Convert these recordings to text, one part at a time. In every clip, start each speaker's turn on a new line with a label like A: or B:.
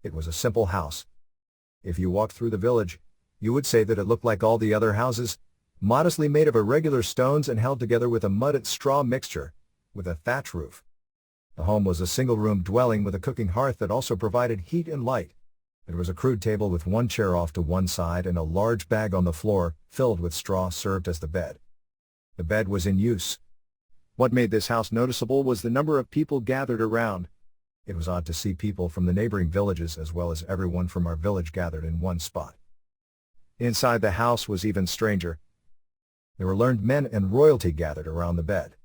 A: It was a simple house. If you walked through the village, you would say that it looked like all the other houses, modestly made of irregular stones and held together with a mud and straw mixture, with a thatch roof. The home was a single-room dwelling with a cooking hearth that also provided heat and light. There was a crude table with one chair off to one side and a large bag on the floor, filled with straw, served as the bed. The bed was in use. What made this house noticeable was the number of people gathered around. It was odd to see people from the neighboring villages as well as everyone from our village gathered in one spot. Inside the house was even stranger. There were learned men and royalty gathered around the bed.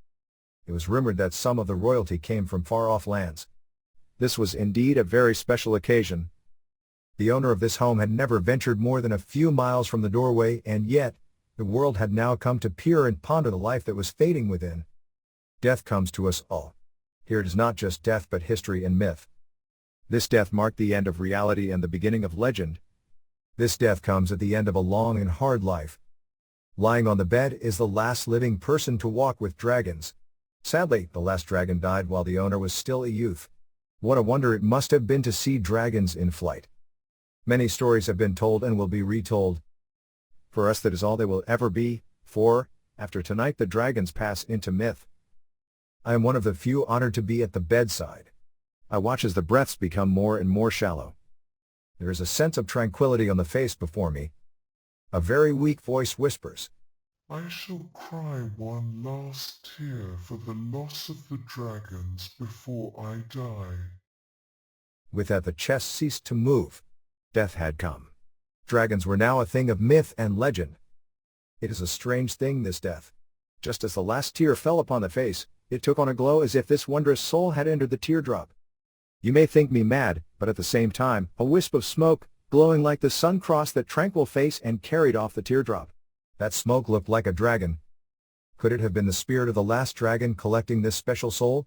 A: It was rumored that some of the royalty came from far-off lands. This was indeed a very special occasion. The owner of this home had never ventured more than a few miles from the doorway, and yet, the world had now come to peer and ponder the life that was fading within. Death comes to us all. Here it is not just death but history and myth. This death marked the end of reality and the beginning of legend. This death comes at the end of a long and hard life. Lying on the bed is the last living person to walk with dragons. Sadly, the last dragon died while the owner was still a youth. What a wonder it must have been to see dragons in flight. Many stories have been told and will be retold. For us that is all they will ever be, for, after tonight the dragons pass into myth. I am one of the few honored to be at the bedside. I watch as the breaths become more and more shallow. There is a sense of tranquility on the face before me. A very weak voice whispers,
B: I shall cry one last tear for the loss of the dragons before I die.
A: With that the chest ceased to move. Death had come. Dragons were now a thing of myth and legend. It is a strange thing, this death. Just as the last tear fell upon the face, it took on a glow as if this wondrous soul had entered the teardrop. You may think me mad, but at the same time, a wisp of smoke, glowing like the sun, crossed that tranquil face and carried off the teardrop. That smoke looked like a dragon. Could it have been the spirit of the last dragon collecting this special soul?